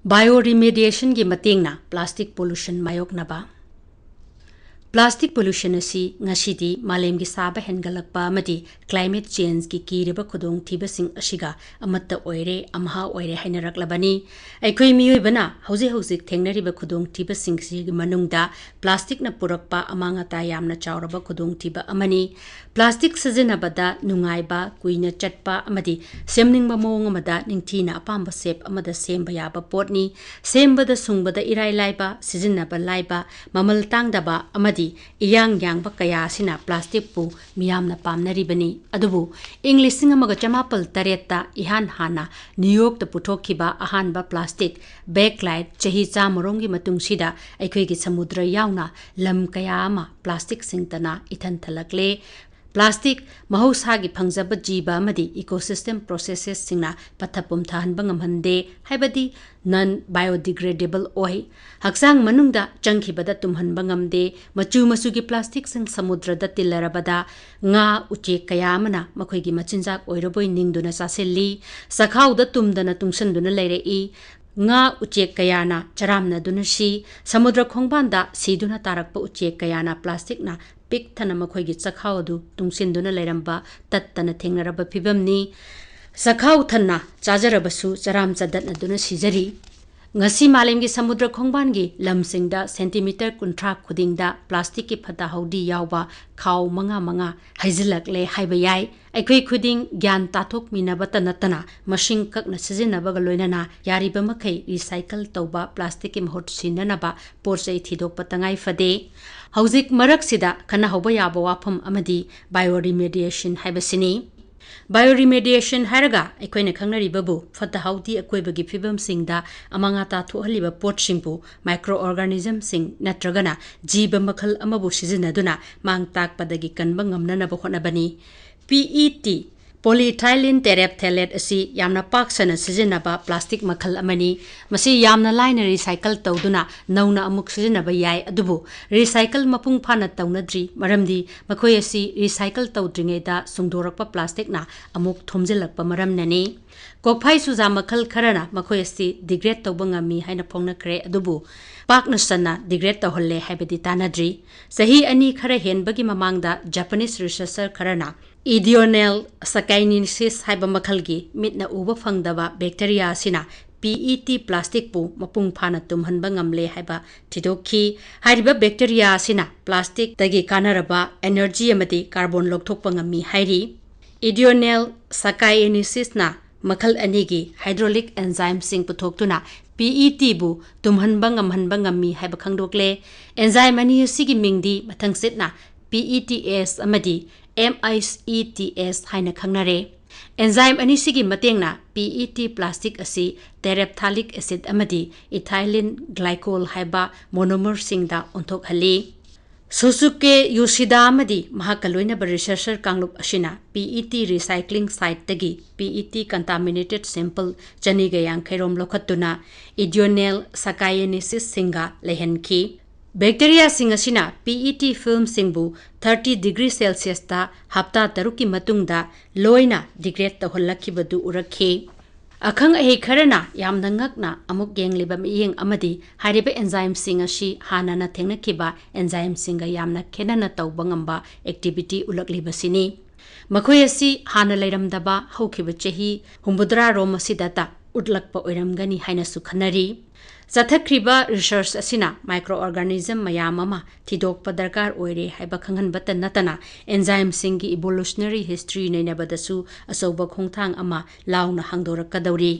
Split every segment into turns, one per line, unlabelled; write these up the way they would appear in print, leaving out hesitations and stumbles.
Bioremediation gi matengna plastic pollution mayoknaba. Plastic pollution asi ngasidi malemgi saba hengatlakpa amadi climate change gi kireba khudong thibasing asiga amatta oire amha oire hainaraklabani aikoi miyoibana hauzi thengnariba khudong thibasing si manungda plastic na purakpa amangata yamna chawraba khudong thiba amani plastic sajenabada nungaiba kuina chatpa amadi semningba mawong amada ningthina apamba sep amada semba yaba potni sembada sungbada irai laiba sijenaba laiba mamal tangdaba amadi iyang ba kaya sina plastic pu miyamna pamnaribani adubu English amaga chamapal tareta ihan hana New York ta puthokiba ahanba plastic backlight chahi chamorongi matungsida aikhoigi samudra yauna lam kaya ama plastic singtana ithan thalakle Plastic mahosagi pangjaba jiba amadi ecosystem processes singna pathapum thahanba ngamhande haibadi non biodegradable oi haksang manungda changkhibada tumhanba ngamde machu masugi plastic sing samudra da tilarabada nga uche kayamana makhoigi machinjak oiroboi ningduna saselli sakhauda tumdana tungsanduna leirei nga uche kayana charamna dunashi samudra khongbanda siduna tarakpa uche kayana plastic na pik thana makhoigi chakhau du tungsinduna leiramba tattana thengnaraba phibamni sakhau thana chajarabasu charam chadatna duna sijari ngasi malemgi samudra khongbangi lamsingda centimeter kunthra khudingda plastic ki phata haudi yawba khau manga haizilakle haibayai aikoi khuding gyan tathok minabata natana machine kakna sijinaba galoinana yariba makai recycle tauba plastic ki mahot sinanaba porchai thidok patangai fade hauzik marak sida khana hoba yaba wafam amadi bioremediation haibasini Bioremediation haraga aikoina khangnari babu fata haudi akoibagi phibam singda amangata thohaliba pot singbu microorganism sing natragana jiba makhal amabu sijinaduna mangtak padagi kanba ngamnana ba honabani PET polyethylene terephthalate asi yamna paksana sijinaba plastic makhal amani masi yamna laina recycle tawduna nauna amuk sijinaba yai adubu recycle mapung phana tawnadri maramdi makhoi asi recycle tawdringeda sungdorakpa plastic na amuk thomjilakpa maramnani kokphai suja makhal kharana makhoi asi degrade tawbangami haina phongna kre adubu pakna sana degrade tawholle haibadi tanadri sahi ani khara henbagi mamangda Japanese researcher kharana Idionel sacchariniasis haiba makhalgi mitna uba phangdaba bacteria sina PET plastic pu mapung phana tumhanba ngamle haiba thidokhi hariba bacteria sina plastic tagi kanaraba energy amati carbon lokthokpa ngami hairi Idionel sacchariniasis na makhal anigi hydraulic enzyme sing puthoktuna PET bu tumhanba ngammi haiba khangdokle enzyme ani sigi mingdi mathang setna PETS amadi MICETS haina khangnare enzyme ani sigi matengna PET plastic asi terephthalic acid amadi ethylene glycol haiba monomer singda onthok hali Susuke Yoshida amadi mahakaloina ba researcher kanglup asina PET recycling site tagi PET contaminated sample chaniga yang khairom lokhatuna idionel sacchariniasis singa lehenki Bacteria singasina PET film singbu 30 degrees Celsius ta hapta taruki matungda loina degrade tahollakhi badu urakhe akhang ahi kharana yamna ngakna amuk gengliba miyeng amadi hariba enzyme singashi hanana thengnakiba enzyme singa yamna khenana tawbangamba activity ulakliba sini makhoi asi hana leiramdaba haukiba chehi humbudra rom asidata utlakpa oiramgani haina sukhanari Sathakriba research asina microorganism mayamama thidokpa darkar oire haiba khanghanbata natana enzyme singi evolutionary history nainabadasu asoba khongthang ama launa hangdorakadauri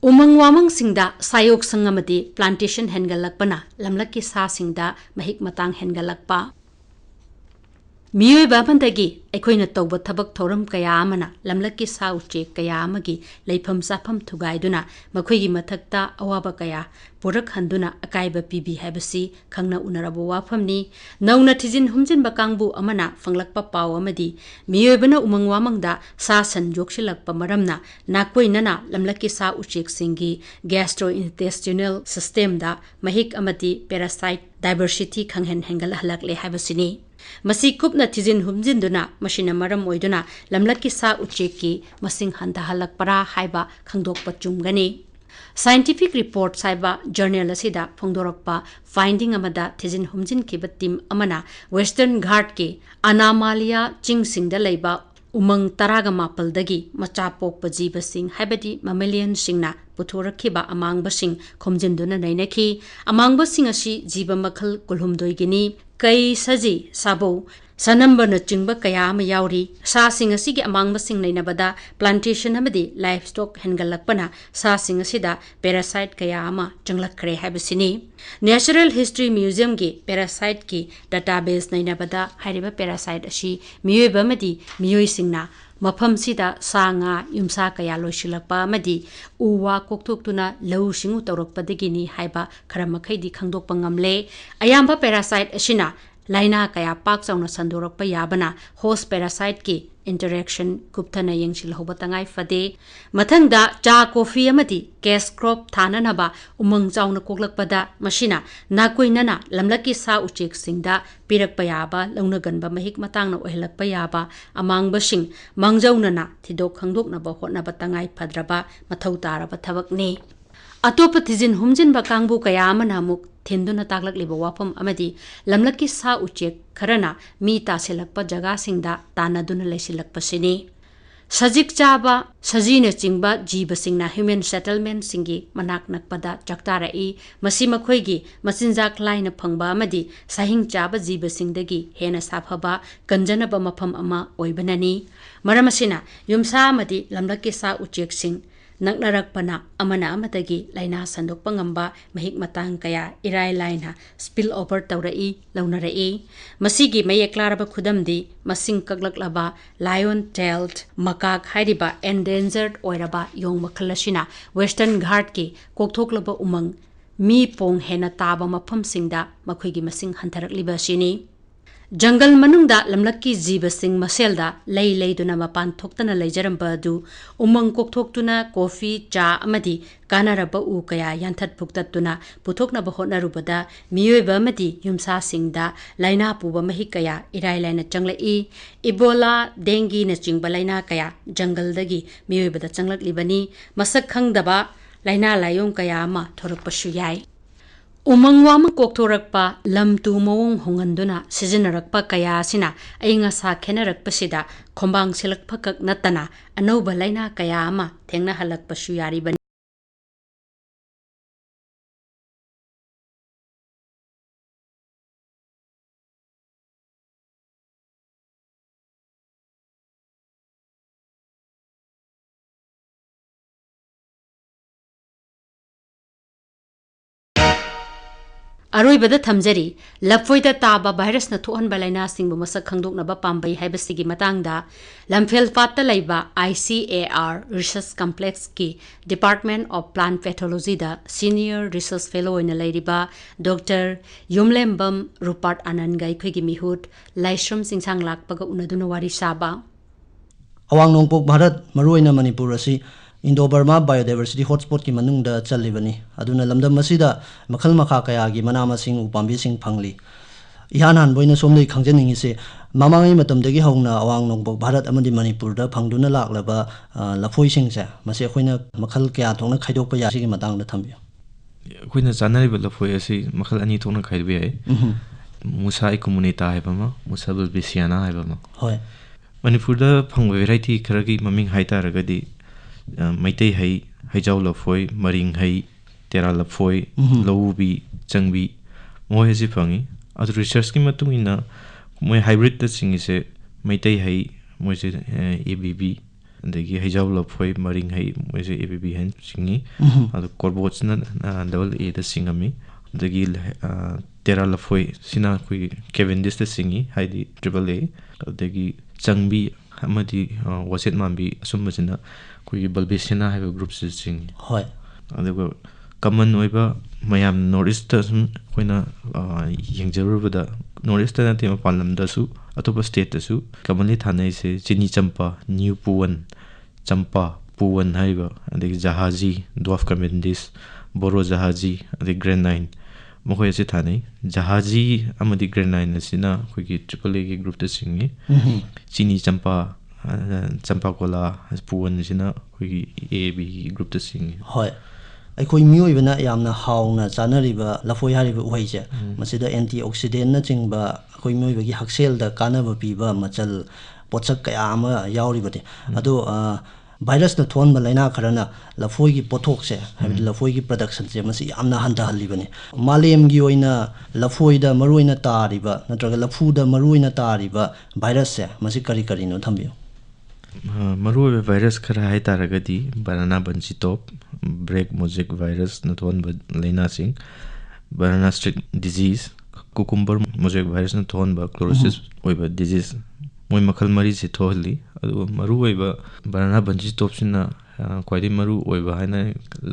Umang-wamang singda sayoksang amadi plantation hengatlakpana lamlakki sa singda mahik matang hengatlakpa ꯃꯤꯑꯣꯏꯕ ꯑꯃꯗꯒꯤ ꯑꯩꯈꯣꯏꯅ ꯇꯧꯕ ꯊꯕꯛ ꯊꯧꯔꯝ ꯀꯌꯥ ꯑꯃꯅ ꯂꯝꯂꯛꯀꯤ ꯁꯥ ꯎꯆꯦꯛ ꯀꯌꯥ ꯑꯃꯒꯤ ꯂꯩꯐꯝ ꯆꯥꯐꯝ ꯊꯨꯒꯥꯏꯗꯨꯅ ꯃꯈꯣꯏꯒꯤ ꯃꯊꯛꯇ ꯑꯋꯥꯕ ꯀꯌꯥ ꯄꯨꯔꯛꯍꯟꯗꯨꯅ ꯑꯀꯥꯏꯕ ꯄꯤꯕꯤ ꯍꯥꯏꯕꯁꯤ ꯈꯪꯅ ꯎꯅꯔꯕ ꯋꯥꯐꯝꯅꯤ ꯅꯧꯅ ꯊꯤꯖꯤꯟ ꯍꯨꯝꯖꯤꯟꯕ ꯀꯥꯡꯕꯨ ꯑꯃꯅ ꯐꯪꯂꯛꯄ ꯄꯥꯎ ꯑꯃꯗꯤ ꯃꯤꯑꯣꯏꯕꯅ ꯎꯃꯪ-ꯋꯥꯃꯪꯗ ꯁꯥ ꯁꯟ ꯌꯣꯛꯁꯤꯜꯂꯛꯄ ꯃꯔꯝꯅ ꯅꯥꯀꯣꯏꯅꯅ ꯂꯝꯂꯛꯀꯤ ꯁꯥ ꯎꯆꯦꯛꯁꯤꯡꯒꯤ ꯒꯦꯁꯇ꯭ꯔꯣꯏꯟꯇꯦꯁꯇꯤꯅꯦꯜ ꯁꯤꯁꯇꯦꯝꯗ ꯃꯍꯤꯛ ꯑꯃꯗꯤ ꯄꯦꯔꯥꯁꯥꯏꯠ ꯗꯥꯏꯕꯔꯁꯤꯇꯤ ꯍꯦꯟꯒꯠꯍꯜꯂꯛꯂꯦ ꯍꯥꯏꯕꯁꯤꯅꯤ ꯃꯁꯤ ꯀꯨꯞꯅ ꯊꯤꯖꯤꯟ ꯍꯨꯝꯖꯤꯟꯗꯨꯅ ꯃꯁꯤꯅ ꯃꯔꯝ ꯑꯣꯏꯗꯨꯅ ꯂꯝꯂꯛꯀꯤ ꯁꯥ ꯎꯆꯦꯛꯀꯤ ꯃꯁꯤꯡ ꯍꯟꯊꯍꯜꯂꯛꯄꯔꯥ ꯍꯥꯏꯕ ꯈꯪꯗꯣꯛꯄ ꯆꯨꯝꯒꯅꯤ ꯁꯥꯏꯟꯇꯤꯐꯤक ꯔꯤꯄꯣꯔꯠ ꯍꯥꯏꯕ ꯖꯔꯅꯦꯜ ꯑꯁꯤꯗ ꯐꯣꯡꯗꯣꯔꯛꯄ ꯐꯥꯏꯟꯗꯤꯡ ꯑꯃꯗ ꯊꯤꯖꯤꯟ ꯍꯨꯝꯖꯤꯟꯈꯤꯕ ꯇꯤꯝ ꯑꯃꯅ ꯋꯦꯁꯇꯔꯟ ꯘꯥꯠꯀꯤ ꯑꯅꯥꯃꯥꯂꯤꯌꯥ ꯆꯤꯡꯁꯤꯡꯗ ꯂꯩꯕ ꯎꯃꯪ 18ꯗꯒꯤ ꯃꯆꯥ ꯄꯣꯛꯄ ꯖꯤꯕꯁꯤꯡ ꯍꯥꯏꯕꯗꯤ ꯃꯃꯦꯂꯤꯌꯟꯁꯤꯡꯅ ꯄꯨꯊꯣꯔꯛꯈꯤꯕ ꯑꯃꯥꯡꯕꯁꯤꯡ ꯈꯣꯝꯖꯤꯟꯗꯨꯅ ꯅꯩꯅꯈꯤ ꯑꯃꯥꯡꯕꯁꯤꯡ ꯑꯁꯤ ꯖꯤꯕ ꯃꯈꯜ 12ꯒꯤꯅꯤ ꯀꯩ ꯁꯖꯤ ꯁꯥꯕꯧ ꯁꯅꯝꯕꯅ ꯆꯤꯡꯕ ꯀꯌꯥ ꯑꯃ ꯌꯥꯎꯔꯤ ꯁꯥꯁꯤꯡ ꯑꯁꯤꯒꯤ ꯑꯃꯥꯡꯕꯁꯤꯡ ꯅꯩꯅꯕꯗ ꯄ꯭ꯂꯥꯟꯇꯦꯁꯟ ꯑꯃꯗꯤ ꯂꯥꯏꯐ ꯁ꯭ꯇꯣꯛ ꯍꯦꯟꯒꯠꯂꯛꯄꯅ ꯁꯥꯁꯤꯡ ꯑꯁꯤꯗ ꯄꯦꯔꯥꯁꯥꯏꯠ ꯀꯌꯥ ꯑꯃ ꯆꯪꯂꯛꯈ꯭ꯔꯦ ꯍꯥꯏꯕꯁꯤꯅꯤ ꯅꯦꯆꯔꯦꯜ ꯍꯤꯁꯇ꯭ꯔꯤ ꯃ꯭ꯌꯨꯖꯤꯌꯝꯒꯤ ꯄꯦꯔꯥꯁꯥꯏꯠꯀꯤ ꯗꯥꯇꯥꯕꯦꯖ ꯅꯩꯅꯕꯗ ꯍꯥꯏꯔꯤꯕ ꯄꯦꯔꯥꯁꯥꯏꯠ ꯑꯁꯤ ꯃꯤꯑꯣꯏꯕ ꯑꯃꯗꯤ ꯃꯤꯑꯣꯏꯁꯤꯡꯅ ꯃꯐꯝꯁꯤꯗ ꯁꯥ ꯉꯥ ꯌꯨꯝꯁꯥ ꯀꯌꯥ ꯂꯣꯏꯁꯤꯜꯂꯛꯄ ꯑꯃꯗꯤ ꯎ ꯋꯥ ꯀꯣꯛꯊꯣꯛꯇꯨꯅ ꯂꯧꯎ ꯁꯤꯡꯎ ꯇꯧꯔꯛꯄꯗꯒꯤꯅꯤ ꯍꯥꯏꯕ ꯈꯔ ꯃꯈꯩꯗꯤ ꯈꯪꯗꯣꯛꯄ ꯉꯝꯂꯦ ꯑꯌꯥꯝꯕ ꯄꯦꯔꯥꯁꯥꯏꯠ ꯑꯁꯤꯅ ꯂꯥꯏꯅꯥ ꯀꯌꯥ ꯄꯥꯛ ꯆꯥꯎꯅ ꯁꯟꯗꯣꯔꯛꯄ ꯌꯥꯕꯅ ꯍꯣꯁ ꯄꯦꯔꯥꯁꯥꯏꯠꯀꯤ ꯏꯟꯇꯔꯦꯛꯁꯟ ꯀꯨꯞꯊꯅ ꯌꯦꯡꯁꯤꯜꯍꯧꯕ ꯇꯉꯥꯏ ꯐꯗꯦ ꯃꯊꯪꯗ ꯆꯥ ꯀꯣꯐꯤ ꯑꯃꯗꯤ ꯀꯦꯁ ꯀ꯭ꯔꯣꯞ ꯊꯥꯅꯅꯕ ꯎꯃꯪ ꯆꯥꯎꯅ ꯀꯣꯛꯂꯛꯄꯗ ꯃꯁꯤꯅ ꯅꯥꯀꯣꯏꯅꯅ ꯂꯝꯂꯛꯀꯤ ꯁꯥ ꯎꯆꯦꯛꯁꯤꯡꯗ ꯄꯤꯔꯛꯄ ꯌꯥꯕ ꯂꯧꯅꯒꯟꯕ ꯃꯍꯤꯛ ꯃꯇꯥꯡꯅ ꯑꯣꯏꯍꯜꯂꯛꯄ ꯌꯥꯕ ꯑꯃꯥꯡꯕꯁꯤꯡ ꯃꯥꯡꯖꯧꯅꯅ ꯊꯤꯗꯣꯛ ꯈꯪꯗꯣꯛꯅꯕ ꯍꯣꯠꯅꯕ ꯇꯉꯥꯏ ꯐꯗ꯭ꯔꯕ ꯃꯊꯧ ꯇꯥꯔꯕ ꯊꯕꯛꯅꯤ ꯑꯇꯣꯞꯄ ꯊꯤꯖꯤꯟ ꯍꯨꯝꯖꯤꯟꯕ ꯀꯥꯡꯕꯨ ꯀꯌꯥ ꯑꯃꯅ ꯑꯃꯨꯛ ꯊꯤꯟꯗꯨꯅ ꯇꯥꯛꯂꯛꯂꯤꯕ ꯋꯥꯐꯝ ꯑꯃꯗꯤ ꯂꯝꯂꯛꯀꯤ ꯁꯥ ꯎꯆꯦꯛ ꯈꯔꯅ ꯃꯤ ꯇꯥꯁꯤꯜꯂꯛꯄ ꯖꯒꯥꯁꯤꯡꯗ ꯇꯥꯟꯅꯗꯨꯅ ꯂꯩꯁꯤꯜꯂꯛꯄꯁꯤꯅꯤ ꯁꯖꯤꯛ ꯆꯥꯕ ꯁꯖꯤꯅꯆꯤꯡꯕ ꯖꯤꯕꯁꯤꯡꯅ ꯍ꯭ꯌꯨꯃꯦꯟ ꯁꯦꯇꯜꯃꯦꯟꯠꯁꯤꯡꯒꯤ ꯃꯅꯥꯛ ꯅꯛꯄꯗ ꯆꯥꯛꯇꯥꯔꯛꯏ ꯃꯁꯤ ꯃꯈꯣꯏꯒꯤ ꯃꯆꯤꯟꯖꯥꯛ ꯂꯥꯏꯅ ꯐꯪꯕ ꯑꯃꯗꯤ ꯁꯥꯍꯤꯡ ꯆꯥꯕ ꯖꯤꯕꯁꯤꯡꯗꯒꯤ ꯍꯦꯟꯅ ꯁꯥꯐꯕ ꯀꯟꯖꯅꯕ ꯃꯐꯝ ꯑꯃ ꯑꯣꯏꯕꯅꯅꯤ ꯃꯔꯝ ꯑꯁꯤꯅ ꯌꯨꯝꯁꯥ ꯑꯃꯗꯤ ꯂꯝꯂꯛꯀꯤ ꯁꯥ ꯎꯆꯦꯛꯁꯤꯡ ꯅꯛꯅꯔꯛꯄꯅ ꯑꯃꯅ ꯑꯃꯗꯒꯤ ꯂꯥꯏꯅꯥ ꯁꯟꯗꯣꯛꯄ ꯉꯝꯕ ꯃꯍꯤꯛ ꯃꯇꯥꯡ ꯀꯌꯥ ꯏꯔꯥꯏ ꯂꯥꯏꯅ ꯁ꯭ꯄꯤꯜ ꯑꯣꯚꯔ ꯇꯧꯔꯛꯏ ꯂꯧꯅꯔꯛꯏ ꯃꯁꯤꯒꯤ ꯃꯌꯦꯛ ꯂꯥꯔꯕ ꯈꯨꯗꯝꯗꯤ ꯃꯁꯤꯡ ꯀꯛꯂꯛꯂꯕ ꯂꯥꯌꯣꯟ ꯇꯦꯜꯗ ꯃꯀꯥꯛ ꯍꯥꯏꯔꯤꯕ ꯑꯦꯟꯗꯦꯟꯖꯔꯗ ꯑꯣꯏꯔꯕ ꯌꯣꯡ ꯃꯈꯜ ꯑꯁꯤꯅ ꯋꯦꯁꯇꯔꯟ ꯘꯥꯠꯀꯤ ꯀꯣꯛꯊꯣꯛꯂꯕ ꯎꯃꯪ ꯃꯤ ꯄꯣꯡ ꯍꯦꯟꯅ ꯇꯥꯕ ꯃꯐꯝꯁꯤꯡꯗ ꯃꯈꯣꯏꯒꯤ ꯃꯁꯤꯡ ꯍꯟꯊꯔꯛꯂꯤꯕ ꯑꯁꯤꯅꯤ ꯖꯪꯒꯜ ꯃꯅꯨꯡꯗ ꯂꯝꯂꯛꯀꯤ ꯖꯤꯕꯁꯤꯡ ꯃꯁꯦꯜꯗ ꯂꯩ ꯂꯩꯗꯨꯅ ꯃꯄꯥꯟ ꯊꯣꯛꯇꯅ ꯂꯩꯖꯔꯝꯕ ꯑꯗꯨ ꯎꯃꯪ ꯀꯣꯛꯊꯣꯛꯇꯨꯅ ꯀꯣꯐꯤ ꯆꯥ ꯑꯃꯗꯤ ꯀꯥꯟꯅꯔꯕ ꯎ ꯀꯌꯥ ꯌꯥꯟꯊꯠ ꯐꯨꯛꯇꯠꯇꯨꯅ ꯄꯨꯊꯣꯛꯅꯕ ꯍꯣꯠꯅꯔꯨꯕꯗ ꯃꯤꯑꯣꯏꯕ ꯑꯃꯗꯤ ꯌꯨꯝꯁꯥꯁꯤꯡꯗ ꯂꯥꯏꯅꯥ ꯄꯨꯕ ꯃꯍꯤꯛ ꯀꯌా ꯏꯔꯥꯏ ꯂꯥꯏꯅ ꯆꯪꯂꯛꯏ ꯏꯕꯣꯂꯥ ꯗꯦꯡꯒꯤꯅꯆꯤꯡꯕ ꯂꯥꯏꯅꯥ ꯀꯌꯥ ꯖꯪꯒꯜꯗꯒꯤ ꯃꯤꯑꯣꯏꯕꯗ ꯆꯪꯂꯛꯂꯤꯕꯅꯤ ꯃꯁꯛ ꯈꯪꯗꯕ ꯂꯥꯏꯅꯥ ꯂꯥꯏꯌꯣꯡ ꯀꯌꯥ ꯑꯃ ꯊꯣꯔꯛꯄꯁꯨ ꯌꯥꯏ ꯎꯃꯪ-ꯋꯥꯃꯪ ꯀꯣꯛꯊꯣꯔꯛꯄ ꯂꯝ-ꯇꯨ ꯃꯑꯣꯡ ꯍꯣꯡꯍꯟꯗꯨꯅ ꯁꯤꯖꯤꯟꯅꯔꯛꯄ ꯀꯌꯥ ꯑꯁꯤꯅ ꯑꯏꯪ-ꯑꯁꯥ ꯈꯦꯠꯅꯔꯛꯄꯁꯤꯗ ꯈꯣꯡꯕꯥꯡ ꯁꯤꯜꯂꯛꯄꯈꯛ ꯅꯠꯇꯅ ꯑꯅꯧꯕ ꯂꯥꯏꯅꯥ ꯀꯌꯥ ꯑꯃ ꯊꯦꯡꯅꯍꯜꯂꯛꯄꯁꯨ ꯌꯥꯔꯤꯕꯅꯤ ꯑꯔꯣꯏꯕꯗ ꯊꯝꯖꯔꯤ ꯂꯐꯣꯏꯗ ꯇꯥꯕ ꯚꯥꯏꯔꯁꯅ ꯊꯣꯛꯍꯟꯕ ꯂꯥꯏꯅꯥꯁꯤꯡꯕꯨ ꯃꯁꯛ ꯈꯪꯗꯣꯛꯅꯕ ꯄꯥꯝꯕꯩ ꯍꯥꯏꯕꯁꯤꯒꯤ ꯃꯇꯥꯡꯗ ꯂꯝꯐꯦꯜꯄꯥꯠꯇ ꯂꯩꯕ ICAR Research Complexꯀꯤ Department of Plant Pathologyꯗ Senior Research Fellow ꯑꯣꯏꯅ ꯂꯩꯔꯤꯕ ꯗꯣꯛꯇꯔ Yumlembam Rupert Anandꯒ ꯑꯩꯈꯣꯏꯒꯤ ꯃꯤꯍꯨꯠ Laishram Chingsanglakpaꯒ ꯎꯅꯗꯨꯅ ꯋꯥꯔꯤ ꯁꯥꯕ
ꯑꯋꯥꯡ ꯅꯣꯡꯄꯣꯛ ꯚꯥꯔꯠ ꯃꯔꯨꯑꯣꯏꯅ ꯃꯅꯤꯄꯨꯔ ꯑꯁꯤ ꯏꯟꯗꯣ-ꯕꯔꯃꯥ ꯕꯥꯏꯑꯣꯗꯥꯏꯕꯔꯁꯤꯇꯤ ꯍꯣꯠꯁ꯭ꯄꯣꯠꯀꯤ ꯃꯅꯨꯡꯗ ꯆꯜꯂꯤꯕꯅꯤ ꯑꯗꯨꯅ ꯂꯝꯗꯝ ꯑꯁꯤꯗ ꯃꯈꯜ ꯃꯈꯥ ꯀꯌꯥꯒꯤ ꯃꯅꯥ ꯃꯁꯤꯡ ꯎꯄꯥꯝꯕꯤꯁꯤꯡ ꯐꯪꯂꯤ ꯏꯍꯥꯟ ꯍꯥꯟꯕ ꯑꯣꯏꯅ ꯁꯣꯝꯗꯒꯤ ꯈꯪꯖꯅꯤꯡꯉꯤꯁꯦ ꯃꯃꯥꯡꯉꯩ ꯃꯇꯝꯗꯒꯤ ꯍꯧꯅ ꯑꯋꯥꯡ ꯅꯣꯡꯄꯣꯛ ꯚꯥꯔꯠ ꯑꯃꯗꯤ ꯃꯅꯤꯄꯨꯔꯗ ꯐꯪꯗꯨꯅ ꯂꯥꯛꯂꯕ ꯂꯐꯣꯏꯁꯤꯡꯁꯦ ꯃꯁꯤ ꯑꯩꯈꯣꯏꯅ ꯃꯈꯜ ꯀꯌꯥ ꯊꯣꯛꯅ ꯈꯥꯏꯗꯣꯛꯄ ꯌꯥꯏ ꯁꯤꯒꯤ ꯃꯇꯥꯡꯗ ꯊꯝꯕꯤꯌꯨ
ꯑꯩꯈꯣꯏꯅ ꯆꯥꯅꯔꯤꯕ ꯂꯐꯣꯏ ꯑꯁꯤ ꯃꯈꯜ ꯑꯅꯤ ꯊꯣꯛꯅ ꯈꯥꯏꯗꯣꯛꯄ ꯌꯥꯏ ꯃꯨꯁꯥ ꯏꯀꯨꯃꯨꯅꯤꯇꯥ ꯍꯥꯏꯕ ꯑꯃ ꯃꯨꯁꯥ ꯕꯜꯕꯤꯁꯤꯌꯥꯅꯥ ꯍꯥꯏꯕ ꯑꯃ
ꯍꯣꯏ
ꯃꯅꯤꯄꯨꯔꯗ ꯐꯪꯕ ꯚꯦꯔꯥꯏꯇꯤ ꯈꯔꯒꯤ ꯃꯃꯤꯡ ꯍꯥꯏꯇꯥꯔꯒꯗꯤ ꯃꯩꯇꯩ ꯍꯩ ꯍꯩꯖꯥꯎ ꯂꯐꯣꯏ ꯃꯔꯤꯡ ꯍꯩ ꯇꯦꯔꯥ ꯂꯐꯣꯏ ꯂꯧꯎꯕꯤ ꯆꯪꯕꯤ ꯃꯣꯏ ꯑꯁꯤ ꯐꯪꯉꯤ ꯑꯗꯨ ꯔꯤꯁꯔꯁꯀꯤ ꯃꯇꯨꯡ ꯏꯟꯅ ꯃꯣꯏ ꯍꯥꯏꯕ꯭ꯔꯤꯗꯇ ꯆꯤꯡꯉꯤꯁꯦ ꯃꯩꯇꯩ ꯍꯩ ꯃꯣꯏꯁꯦ ABB ꯑꯗꯒꯤ ꯍꯩꯖꯥꯎ ꯂꯐꯣꯏ ꯃꯔꯤꯡ ꯍꯩ ꯃꯣꯏꯁꯦ ABB ꯍꯥꯏꯅ ꯆꯤꯡꯉꯤ ꯑꯗꯨ ꯀꯣꯔꯕꯣꯠꯁꯤꯅ AA ꯗ ꯆꯤꯡꯉꯝꯃꯤ ꯑꯗꯒꯤ tera lafoi sina kui Cavendish the singi haidi AAA adagi changbi amadi waset mambi asummasina kui balbesina have groups sing
hoi
adugo common oiba mayam northeast sum koina yengjarubada northeast na tema palam da su atopa state da su commonly thanai se chini champa new puan champa puan haiba adagi jahaji dwarf Cavendish boro jahaji adagi grenine mohoi se thanai jahaji amadi grenine asina koigi AAA ki group da singi chini champa champa kola puan sina koigi AB group da singi
hoi ꯑꯩꯈꯣꯏ ꯃꯤꯑꯣꯏꯕꯅ ꯌꯥꯝꯅ ꯍꯥꯎꯅ ꯆꯥꯅꯔꯤꯕ ꯂꯐꯣꯏ ꯍꯥꯏꯔꯤꯕ ꯎꯍꯩꯁꯦ ꯃꯁꯤꯗ anti ꯑꯣꯛꯁꯤꯗꯦꯟꯠꯅ ꯆꯤꯡꯕ ꯑꯩꯈꯣꯏ ꯃꯤꯑꯣꯏꯕꯒꯤ ꯍꯛꯁꯦꯜꯗ ꯀꯥꯟꯅꯕ ꯄꯤꯕ ꯃꯆꯜ ꯄꯣꯠꯁꯛ ꯀꯌꯥ ꯑꯃ ꯌꯥꯎꯔꯤꯕꯅꯤ ꯑꯗꯣ ꯚꯥꯏꯔꯁꯅ ꯊꯣꯛꯍꯟꯕ ꯂꯥꯏꯅꯥ ꯈꯔꯅ ꯂꯐꯣꯏꯒꯤ ꯄꯣꯠꯊꯣꯛꯁꯦ ꯍꯥꯏꯕꯗꯤ ꯂꯐꯣꯏꯒꯤ ꯄ꯭ꯔꯗꯛꯁꯟꯁꯦ ꯃꯁꯤ ꯌꯥꯝꯅ ꯍꯟꯊꯍꯜꯂꯤꯕꯅꯤ ꯃꯥꯂꯦꯝꯒꯤ ꯑꯣꯏꯅ ꯂꯐꯣꯏꯗ ꯃꯔꯨꯑꯣꯏꯅ ꯇꯥꯔꯤꯕ ꯅꯠꯇ꯭ꯔꯒ ꯂꯐꯨꯗ ꯃꯔꯨꯑꯣꯏꯅ ꯇꯥꯔꯤꯕ ꯚꯥꯏꯔꯁꯁꯦ ꯃꯁꯤ ꯀꯔꯤ ꯀꯔꯤꯅꯣ ꯊꯝꯕꯤꯌꯨ
maruwe virus khara hai taragadi banana banchi top break mosaic virus na thon laina sing banana streak disease cucumber mosaic virus na thon ba chlorosis oiba disease moi makhal mari se thohli adu maruwe ba banana banchi top sina kwaidi maru oiba haina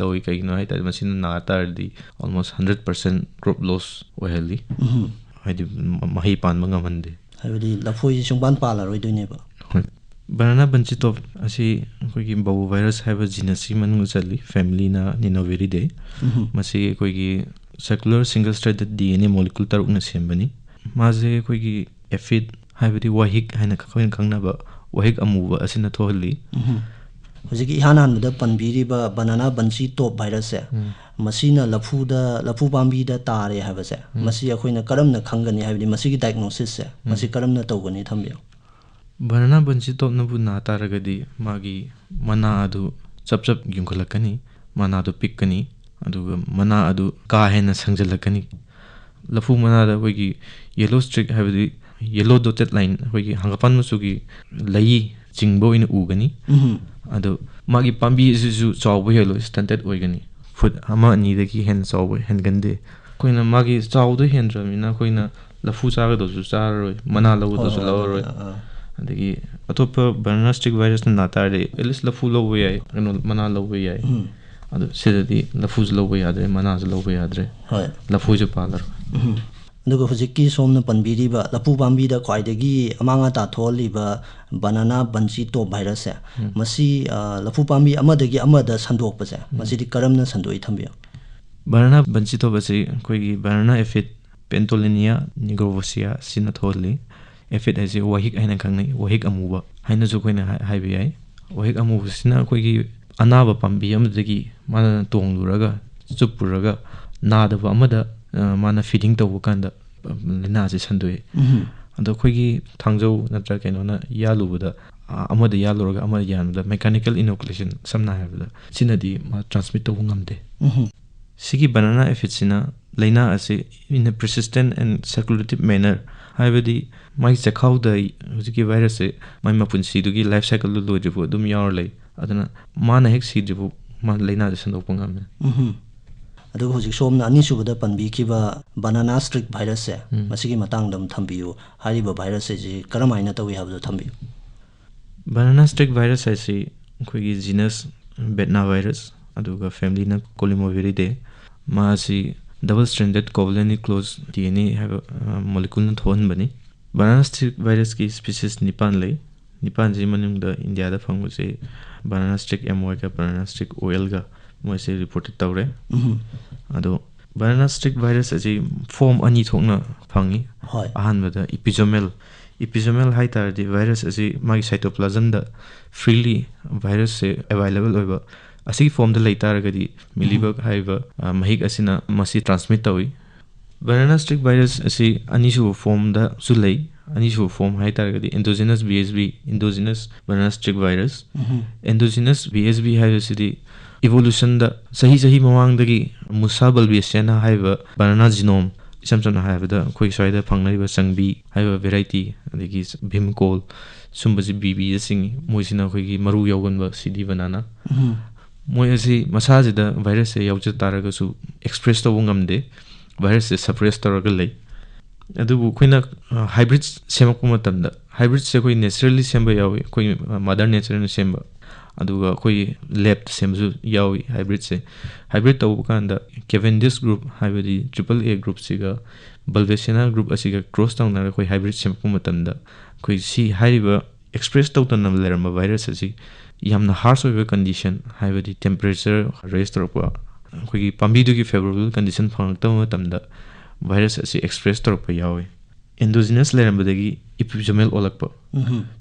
loi kai no hai tar masina na tardi almost 100% crop loss oheli haidi mahi pan mangamande
haibadi lafoi sungban pala roi doineba
banana banchi top asi koigi babu virus have genus manung chali family na Ninoviridae masi koigi circular single stranded DNA molecule taruk na sembani maje koigi aphid haibadi wahik haina khangdoknaba wahik amuba asina thohli
hojiki ihanan da panbiriba banana banchi top virus se masina lafu pambi da tare habase masi akoina karamna khangani haibadi masigi diagnosis se masi karamna tawgani thambiyo
banana banchi top nabu na taragadi magi mana adu chap gyungkhalakani mana adu pikkani aduga mana adu ka hena sangjalakani lafu mana da koigi yellow streak habdi yellow dotted line koigi hangapan musugi lai chingbo in ugani adu magi pambi isu chawbo yellow stunted oigani foot ama ni dagi hen chawbo hen gande koina magi chawdo hendra mina koina lafu chaga dosu charoi mana lawu dosu lawaroi adagi atopa banana streak virus na natare elis lafu lowe yai no mana lowe yai adu sedadi lafu lowe yadre mana lowe yadre
hoi
lafu je palar
aduga hojiki somna panbiriba lafu pambi da kwaidagi amanga ta tholiba banana banchi top virus se masi lafu pambi amadagi amada sandokpa se masi di karamna sandoi thambiyo
banana banchi top ase koigi banana aphid pentolenia nigrovosia sina tholi aphid ase wahik haina khangnai wahik amuba haina ju koina haibe yai wahik amuba sina koigi anaba pambi amadagi mana tongduraga chupuraga nadaba amada mana feeding tawba kanda lina se sandoi ado koigi thangjau natra kaino na yalubada amada yaluraga amada yanada mechanical inoculation samna habada sinadi ma transmit tawba ngamde sigi banana aphid sina laina ase in a persistent and circulative manner haibadi mai chakhau da hujiki virus se mai mapunsi dugi life cycle lu lojibu dum yaur lei adana mana hek si jibu ma laina de sandok pangam
adu hojik somna ani subada panbi kiba banana streak virus se masigi matang dam thambiyu hariba virus se ji karamaina tawi habdo thambiyu
banana streak virus ase koigi genus betna virus aduga family na Colimoviridae ma si double stranded covalently closed DNA have molecule na thon bani banana streak virus ki species nipan ji manung da India da phangu se banana streak MY ka banana streak OL ga moi se reported tawre ado banana streak virus ase form ani thokna phangi ahan bada episomal hai tar di virus ase magi cytoplasm da freely virus se available oiba asi form da leitaragadi milibug haiba mahik asina masi transmit tawi banana streak virus asi anisu form da sulai anisu form hai taragadi endogenous BSB endogenous banana streak virus endogenous BSB haiba sidi evolution da sahi mamang dagi musa bulbisiana haiba banana genome samsam haiba da koi soida phangnaiba sangbi haiba variety adigi bhimkol sumbaji BB sing moisina koi gi maru yoganba sidi banana moi asi masajida virus se yauja taragasu express to ngamde virus se suppress tawraga lei adubu koina hybrid semakpa matamda hybrid se koi naturally semba yawi koi mother nature na semba aduga koi lab semju yawi hybrid tawu kanda Cavendish group habadi AAA group siga Balvesiana group asiga cross down na koi hybrid semakpa matamda koi si haiba express tawtana leramba virus asi yamna harsh oiba condition habadi temperature raise tawpa koi pambi du gi favorable condition phangta matamda virus asi express tawpa yawi endogenous lerambadagi episomal olakpa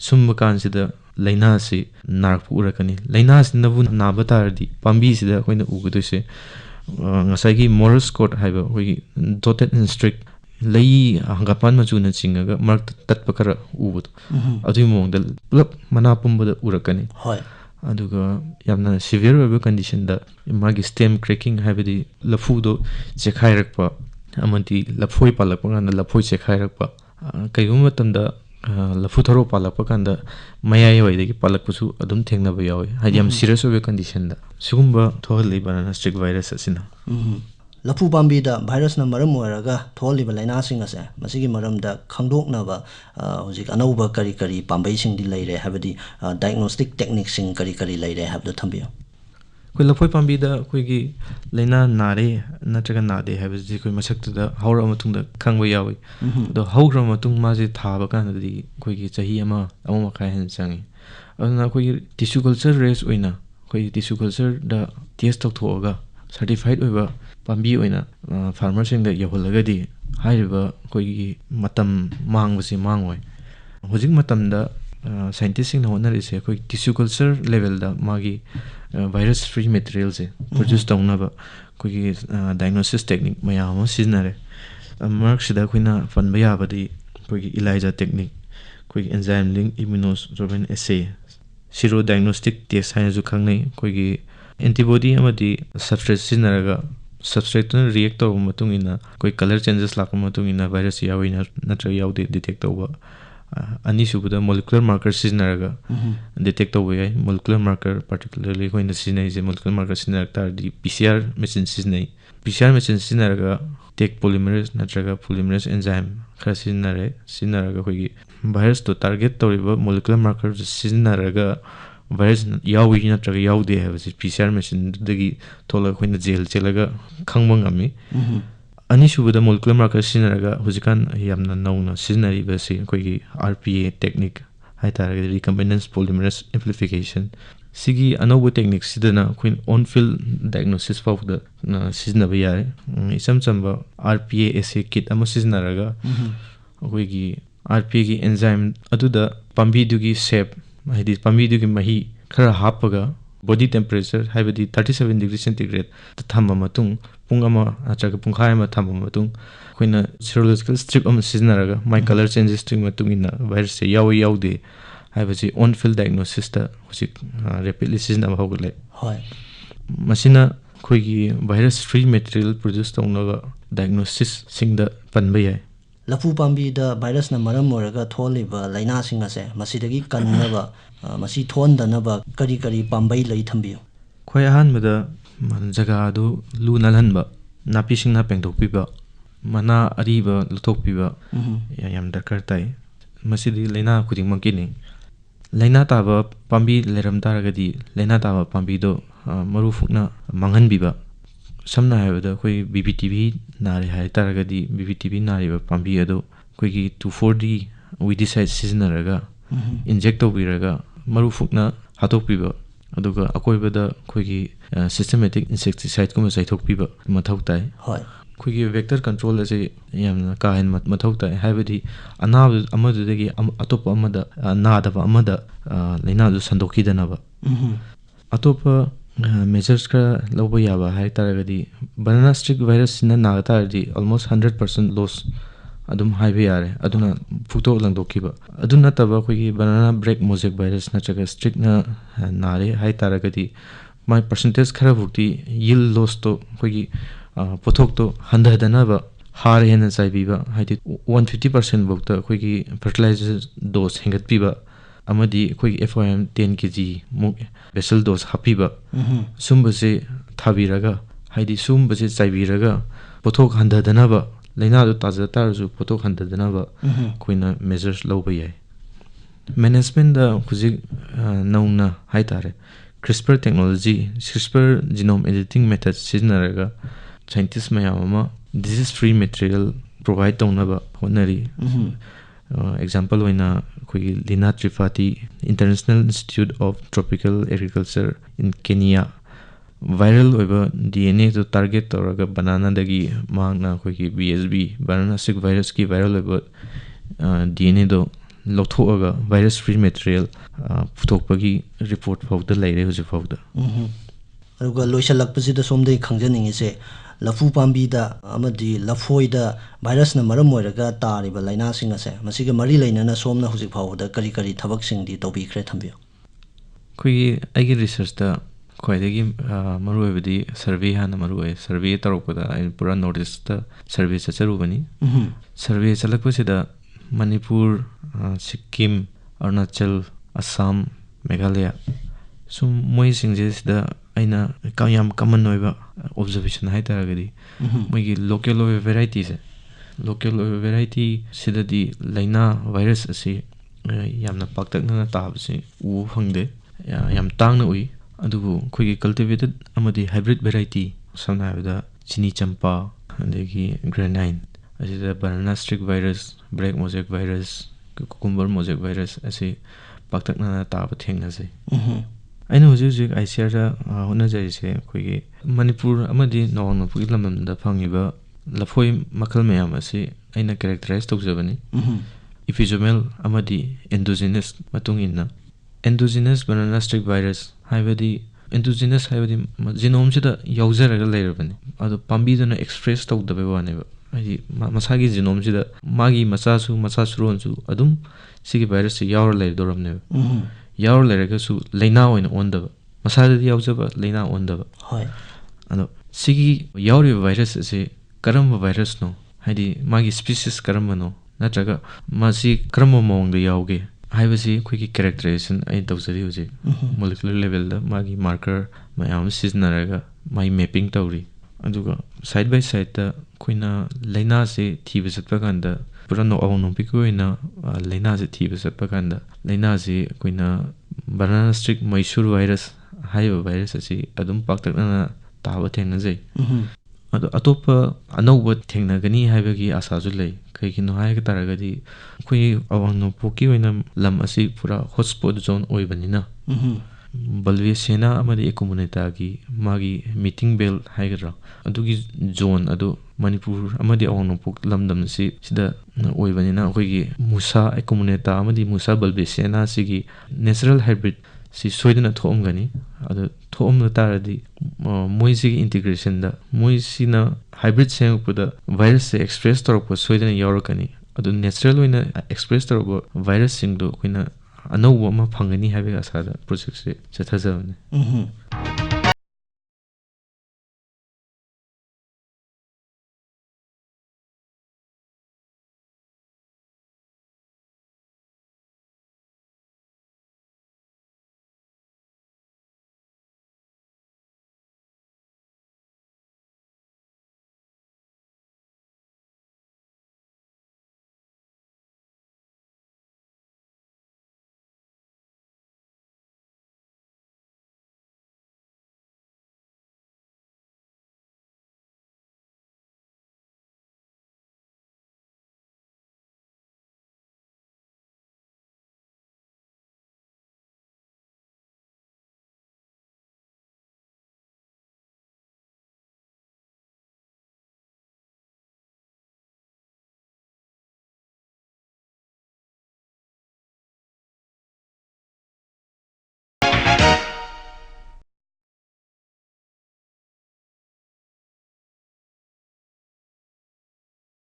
sumba kansida laina si narak urakani laina sinabu naba tardi pambi sida koina ugudoise ngasagi morus coat haiba koi dotted and strict lei hangapan machuna chingaga mark tatpa kara ubud adu mongda plap mana pumbada urakani
hoy
aduga yamna severe web condition da magi stem cracking habidi lafu do chekhairakpa amati lafoi palakpa na lafoi chekhairakpa kaigum matamda lafu tharo palakpa kanda mayai waidagi palakpusu adum thengnaba yawi hadiam serious web condition da sugumba thohali banana strict virus asina
lafu pambi da virus na maram oiraga tholi ba laina sing ase masigi maram da khangdoknaba hojik anauba kari kari pambei sing di leire habadi diagnostic techniques sing kari leire habda thambiyo
koi lafoi pambi da koi gi laina nare natraga nade habadi koi masak da haura matung da khangba yawi do haura matung ma je thaba kan di koi gi chahi ama kai hen changi aduna koi tissue culture race oina koi tissue culture da test tokhoga certified oiba pambi oina farmer sing da yaholaga di haiba koi gi matam mangbasi mangoi hojik matam da scientist sing na honari se koi tissue culture level da magi virus free materials produce tawnaba koi gi diagnosis technique mayam siznare mark sida koina fanba yabadi koi gi ELISA technique koi enzyme link immunosorbent assay sero diagnostic test haina ju khangnai koi gi antibody amadi substrate siznaraga substrate na react taw matungina koi color changes lakpa matungina virus yawina natra yawde detect tawba ani subuda molecular marker siznaraga detect tawba yai molecular marker particularly koina siznai je molecular marker siznarakta di PCR machine siznai PCR machine siznaraga take polymerase natraga polymerase enzyme khara siznaraga koi virus to target tawriba molecular marker siznaraga virus yawi natraga yawde habasi PCR machine dagi thola koina jail chelaga khangba ngami ani subuda molecular marker siznaraga hujikan yamna nauna siznari basi koi RPA technique haitaraga recombinant polymerase amplification sigi anobu technique sidana koi on field diagnosis for the siznaba yare isam chamba RPA assay kit ama siznaraga koi gi RPA gi enzyme aduda pambi dugi Sept hadi pambi dugi mahi khara hapaga body temperature habadi 37 degree centigrade ta thamba matung pungama achaga pungkhai ma thamba matung koina serological strip am siznaraga my color changes string matung ina virus se yawde habasi on field diagnosis ta husik rapidly sizna hogule
hoy
masina koi gi virus free material produce tawnaga diagnosis singda panba yai
lafu pambi da virus na maram oiraga tholi ba laina sing ase masidagi kannaba masi thondanaba kari pambei lei thambiyo
khoi ahan mada jaga du lu nalhanba napi singna pengdokpiba mana ariba luthokpiba yam darkar tai masidi laina khuding makini laina taba pambi leram taragadi laina taba pambi do maru fukna manghanbiba samna haibada koi BBTV nare hai taragadi BBTV nare ba pambi ado koi gi 2,4-D weedicide siznaraga inject tawbiraga maru fukna hatokpiba aduga akoibada koi gi systematic insecticide kuma saithokpiba mathau tai
hoy
koi gi vector control ase yamna ka hen mathau tai haibadi anab amadudagi atop amada nadaba amada laina du sandokidanaba atopa measures ka lobo yaba hai taragadi banana streak virus na nagatari almost 100% loss adum haibe yare aduna phuto langdokiba aduna taba koi banana break mosaic virus na chaga streak na nare hai taragadi my percentage khara bukti yield loss to koi pothok to handadana ba har hena saibiba haiti 150% bukta koi fertilizer dose hengatpiba amadi koi FOM 10 kg muk vessel dose hapiba sumbase thabiraga haidi sumbase chaibiraga pothok handadanaba laina do taza tarju pothok handadanaba koina measures lawba yai management da huzik nauna haitare CRISPR technology CRISPR genome editing method siznaraga scientists mayama disease free material provide tonaba honari example oina koi Lina Tripathi International Institute of Tropical Agriculture in Kenya viral over DNA to target toraga banana dagi magna koi BSB banana sick virus ki viral over DNA do lothoaga virus free material puthokpagi report fawda leire hoje fawda
aruga loisalakpasida somdai khangjaningi se lafu pambi da amadi lafoi da virus na maram moiraga tariba laina singa se masiga mari laina na somna hujik fawda kari kari thabak sing di tobi khre thambio
koi agi research da khoidagi maru ebdi survey hana maru e survey tarokpada pura notice da survey chacharu bani survey chalakpasida Manipur Sikkim Arunachal Assam Meghalaya sum moi singjes da aina kayam common oiba observation hai taragadi moigi local varieties local variety sidadi laina virus asi yamna paktakna tabasi u phangde yam tangna ui adubu khoigi cultivated amadi hybrid variety samna habda chini champa adegi grenine asida banana streak virus black mosaic virus cucumber mosaic virus asi paktakna taba thengna sai aina hujik ICAR da hona jaise khoigi Manipur amadi Nawangmanpur lamamda phangiba lafoi makhal mayam asi aina characterize tawjabani epizomel amadi endogenous matungina endogenous banana streak virus haibadi endogenous haibadi genome sida yaujaraga leirabani adu pambi dana express tawdabe waneba ai masagi genome sida magi macha suronsu adum sigi virus se yaur leir doramne yaur leiraga su laina oina ondaba masada yaujaba laina ondaba
hoi
ano sigi yauri virus se karamba virus no haidi magi species karamba no natraga masi karamba mongda yauge haibasi khoi characterization ai tawjari hoje molecular level da magi marker mayam siznaraga mai mapping tawri aduga side by side da khoina laina se thiba satpa kanda pura no awon pikoina laina se thiba satpa kanda laina se khoina banana streak Mysore virus haiba virus asi adum paktakna taba thengna jai ado atopa anauba thengna gani haibagi asa ju lei kaigino haig taragadi khoi awang poki oina lam asi pura hotspot zone oibanina balwe sena amadi community gi magi meeting bell haigra adugi zone adu Manipur amadi awang pok lamdam si sida oibanina khoi gi musa community amadi musa balwe sena sigi natural hybrid si soidana thomgani adu thomna taradi moisi integration da moisina hybrid sengpuda virus se express torpo soidana yorokani adu natural oina express torpo virus singdo koina anau ma phangani habe asada project se chathajabani